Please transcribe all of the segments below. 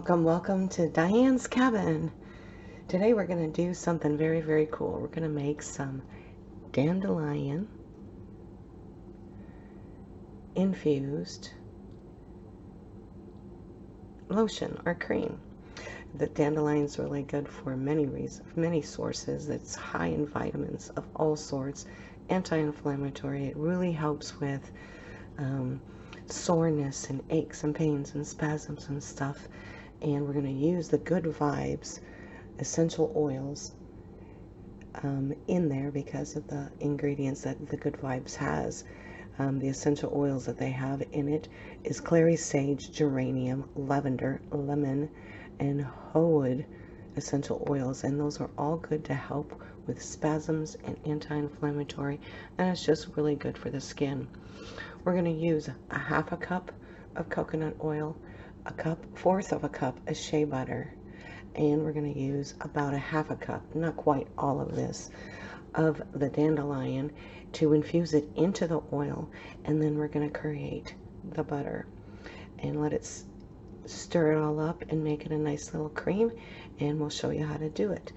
Welcome to Diane's cabin. Today we're going to do something very, very cool. We're going to make some dandelion infused lotion or cream. The dandelion's really good for many reasons, many sources. It's high in vitamins of all sorts, anti-inflammatory. It really helps with soreness and aches and pains and spasms and stuff. And we're going to use the Good Vibes essential oils in there because of the ingredients that the Good Vibes has. The essential oils that they have in it is clary sage, geranium, lavender, lemon, and howood essential oils, and those are all good to help with spasms and anti-inflammatory, and it's just really good for the skin. We're going to use a half a cup of coconut oil, fourth of a cup of shea butter, and we're going to use about a half a cup, not quite all of this, of the dandelion to infuse it into the oil, and then we're going to create the butter and let it stir it all up and make it a nice little cream, and we'll show you how to do it.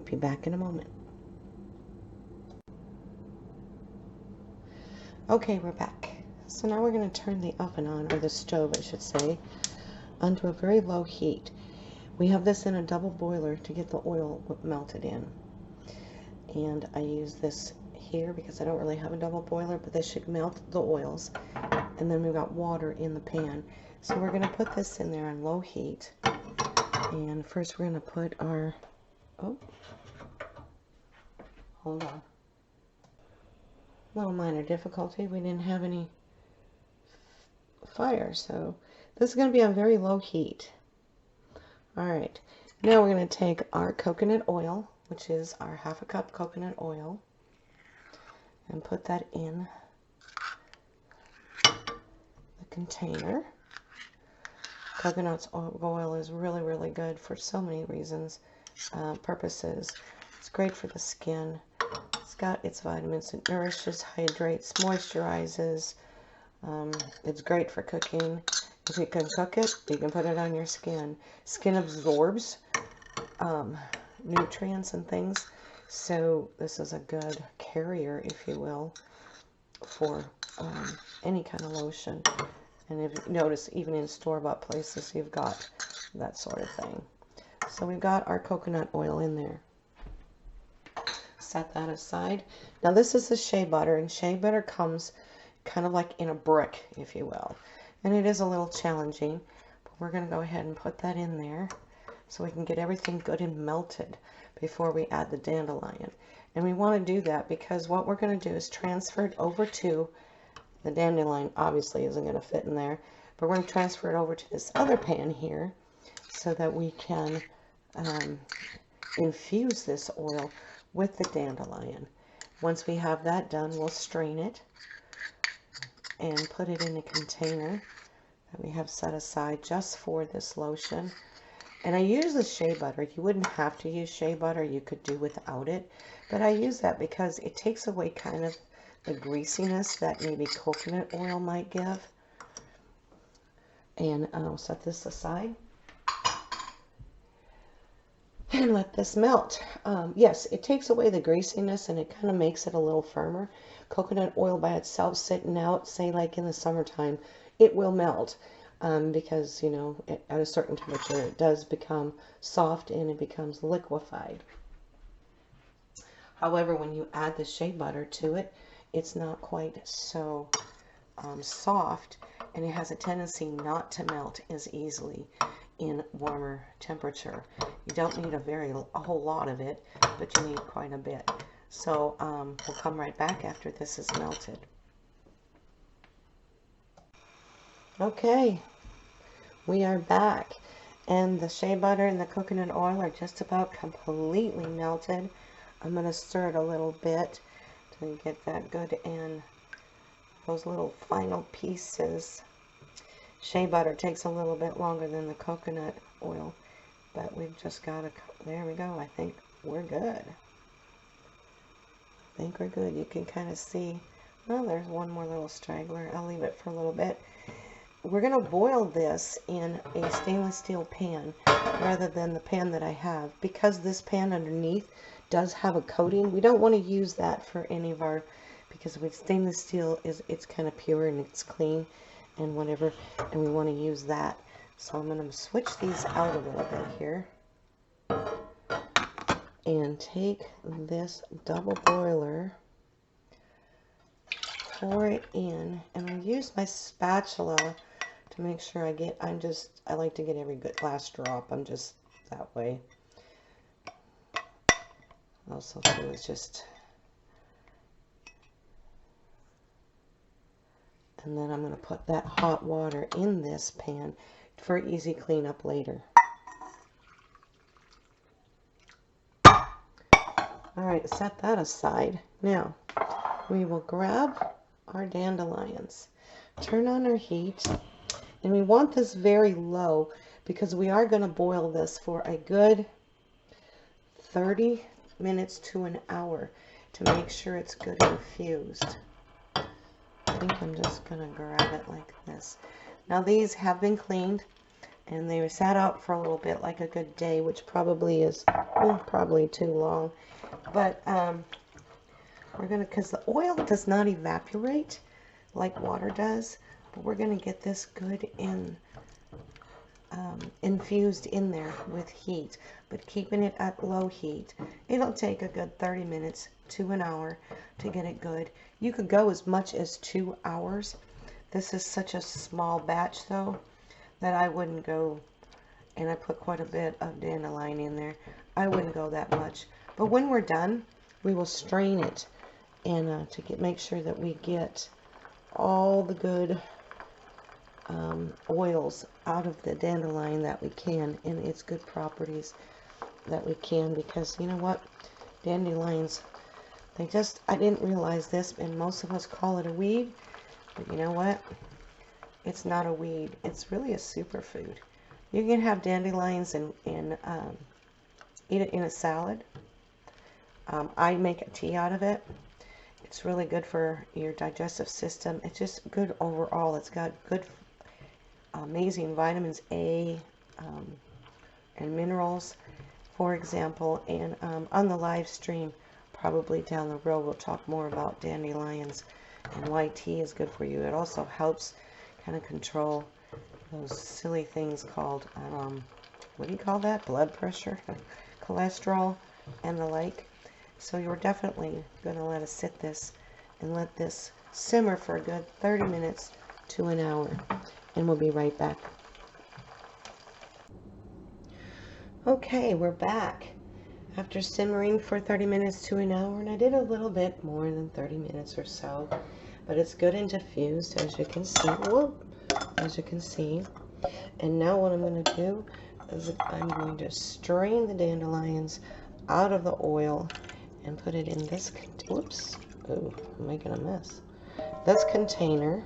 Be back in a moment. Okay, we're back. So now we're going to turn the oven on, or the stove I should say, onto a very low heat. We have this in a double boiler to get the oil melted in, and I use this here because I don't really have a double boiler, but this should melt the oils. And then we've got water in the pan, so we're going to put this in there on low heat. And first we're going to put our hold on, little minor difficulty, we didn't have any fire, so this is going to be on very low heat. Alright, now we're going to take our coconut oil, which is our half a cup coconut oil, and put that in the container. Coconut oil is really, really good for so many reasons, purposes. It's great for the skin. It's got its vitamins. It nourishes, hydrates, moisturizes. It's great for cooking. If you can cook it, you can put it on your skin. Skin absorbs nutrients and things, so this is a good carrier, if you will, for any kind of lotion. And if you notice, even in store-bought places, you've got that sort of thing. So we've got our coconut oil in there. Set that aside. Now this is the shea butter, and shea butter comes kind of like in a brick, if you will. And it is a little challenging, but we're going to go ahead and put that in there so we can get everything good and melted before we add the dandelion. And we want to do that because what we're going to do is transfer it over to the dandelion. Obviously isn't going to fit in there, but we're going to transfer it over to this other pan here so that we can infuse this oil with the dandelion. Once we have that done, we'll strain it and put it in a container that we have set aside just for this lotion. And I use the shea butter. You wouldn't have to use shea butter, you could do without it, but I use that because it takes away kind of the greasiness that maybe coconut oil might give. And I'll set this aside and let this melt. Yes, it takes away the greasiness and it kind of makes it a little firmer. Coconut oil by itself sitting out, say like in the summertime, it will melt because, you know, at a certain temperature it does become soft and it becomes liquefied. However, when you add the shea butter to it, it's not quite so soft, and it has a tendency not to melt as easily in warmer temperature. You don't need a whole lot of it, but you need quite a bit. So we'll come right back after this is melted. Okay, we are back, and the shea butter and the coconut oil are just about completely melted. I'm going to stir it a little bit to get that good in those little final pieces. Shea butter takes a little bit longer than the coconut oil, but we've just got to, there we go. I think we're good. You can kind of see, well, there's one more little straggler. I'll leave it for a little bit. we're going to boil this in a stainless steel pan rather than the pan that I have. Because this pan underneath does have a coating, we don't want to use that for any of our, because with stainless steel, it's kind of pure and it's clean and whatever, and we want to use that. So I'm going to switch these out a little bit here and take this double boiler, pour it in, and I use my spatula to make sure I like to get every good last drop. I'm just that way. Also, too, is just, and then I'm going to put that hot water in this pan for easy cleanup later. Alright, set that aside. Now, we will grab our dandelions, turn on our heat, and we want this very low because we are going to boil this for a good 30 minutes to an hour to make sure it's good infused. I think I'm just going to grab it like this. Now these have been cleaned and they were sat out for a little bit, like a good day, which probably is probably too long. But we're going to, because the oil does not evaporate like water does, but we're going to get this good infused in there with heat, but keeping it at low heat. It'll take a good 30 minutes to an hour to get it good. You could go as much as 2 hours. This is such a small batch though that I wouldn't go, and I put quite a bit of dandelion in there. I wouldn't go that much. But when we're done, we will strain it and make sure that we get all the good oils out of the dandelion that we can, and its good properties that we can, because you know what, dandelions, I didn't realize this, and most of us call it a weed, but you know what, it's not a weed, it's really a superfood. You can have dandelions and eat it in a salad. I make a tea out of it. It's really good for your digestive system. It's just good overall. It's got good amazing vitamins A and minerals, for example. And on the live stream, probably down the road, we'll talk more about dandelions and why tea is good for you. It also helps kind of control those silly things called, what do you call that? Blood pressure, cholesterol, and the like. So you're definitely going to let us sit this and let this simmer for a good 30 minutes to an hour. And we'll be right back. Okay, we're back after simmering for 30 minutes to an hour, and I did a little bit more than 30 minutes or so, but it's good and diffused, as you can see. Whoop, as you can see. And now what I'm going to do is I'm going to strain the dandelions out of the oil and put it in this, whoops, oh, I'm making a mess. This container.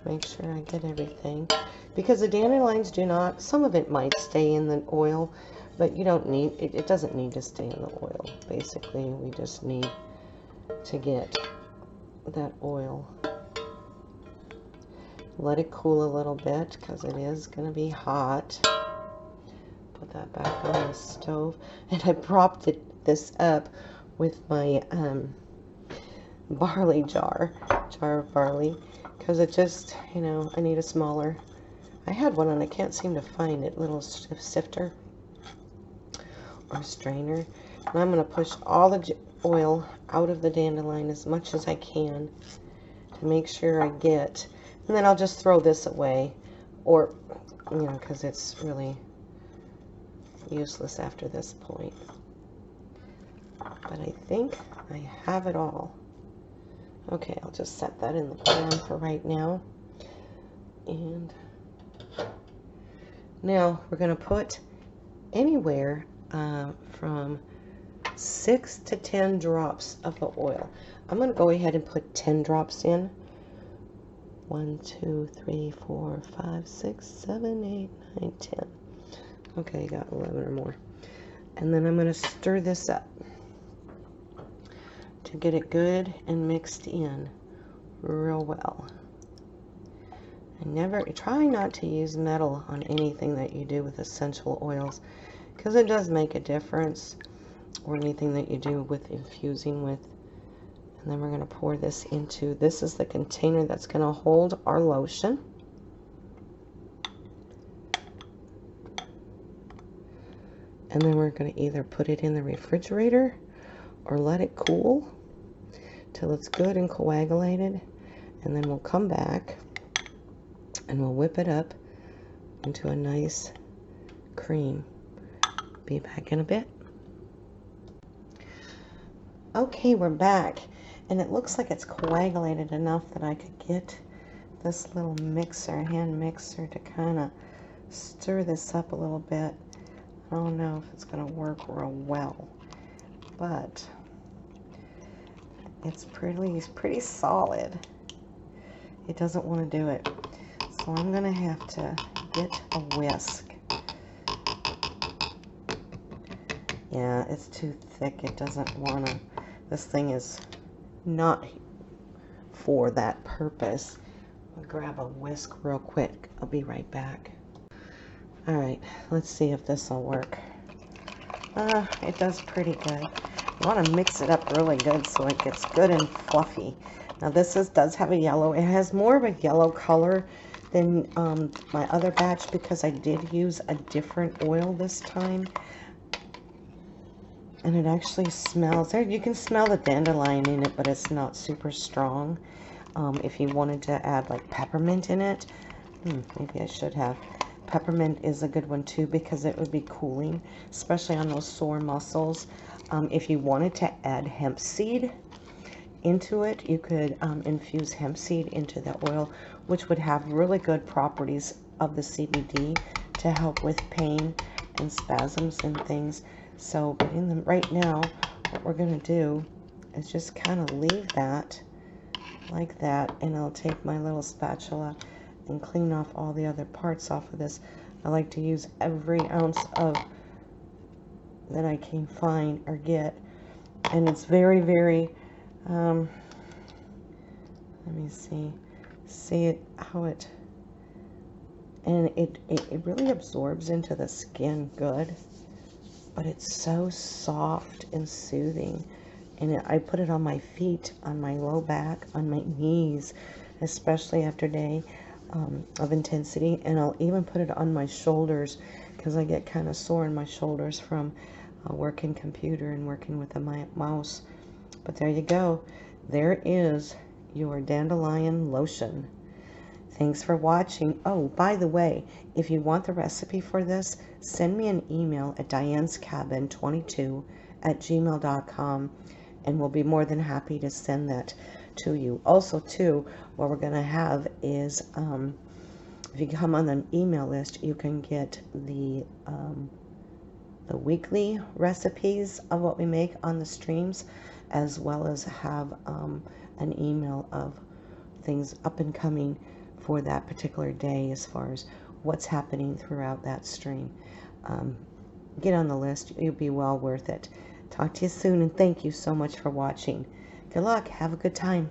Make sure I get everything, because the dandelions do not, some of it might stay in the oil, but you don't need, it doesn't need to stay in the oil. Basically, we just need to get that oil. Let it cool a little bit, because it is going to be hot. Put that back on the stove, and I propped this up with my barley jar of barley, because it just, you know, I need a smaller, I had one and I can't seem to find it, little sifter or strainer. And I'm going to push all the oil out of the dandelion as much as I can to make sure I get, and then I'll just throw this away, or, you know, because it's really useless after this point. But I think I have it all. Okay, I'll just set that in the pan for right now. And now we're going to put anywhere from 6 to 10 drops of the oil. I'm going to go ahead and put 10 drops in. 1, 2, 3, 4, 5, 6, 7, 8, 9, 10. Okay, got 11 or more. And then I'm going to stir this up to get it good and mixed in real well. And try not to use metal on anything that you do with essential oils, because it does make a difference, or anything that you do with infusing with. And then we're going to pour this into, this is the container that's going to hold our lotion. And then we're going to either put it in the refrigerator or let it cool till it's good and coagulated. And then we'll come back and we'll whip it up into a nice cream. Be back in a bit. Okay, we're back. And it looks like it's coagulated enough that I could get this little mixer, hand mixer, to kind of stir this up a little bit. I don't know if it's going to work real well, but it's pretty solid. It doesn't want to do it. So I'm going to have to get a whisk. Yeah, it's too thick. It doesn't want to. This thing is not for that purpose. I'll grab a whisk real quick. I'll be right back. Alright, let's see if this will work. It does pretty good. You want to mix it up really good so it gets good and fluffy. Now this does have a yellow. It has more of a yellow color than my other batch because I did use a different oil this time. And it actually smells, you can smell the dandelion in it, but it's not super strong. If you wanted to add like peppermint in it, maybe I should have. Peppermint is a good one too because it would be cooling, especially on those sore muscles. If you wanted to add hemp seed into it, you could infuse hemp seed into the oil, which would have really good properties of the CBD to help with pain and spasms and things. So, but right now, what we're going to do is just kind of leave that like that, and I'll take my little spatula and clean off all the other parts off of this. I like to use every ounce of that I can find or get, and it's very, very, let me see it, how it, and it really absorbs into the skin good, but it's so soft and soothing. And I put it on my feet, on my low back, on my knees, especially after day of intensity, and I'll even put it on my shoulders because I get kind of sore in my shoulders from working computer and working with a mouse. But there you go. There is your Dandelion Lotion. Thanks for watching. Oh, by the way, if you want the recipe for this, send me an email at dianescabin22@gmail.com, and we'll be more than happy to send that to you. Also, too, what we're going to have is, if you come on the email list, you can get the weekly recipes of what we make on the streams, as well as have an email of things up and coming for that particular day as far as what's happening throughout that stream. Get on the list. You'll be well worth it. Talk to you soon, and thank you so much for watching. Good luck. Have a good time.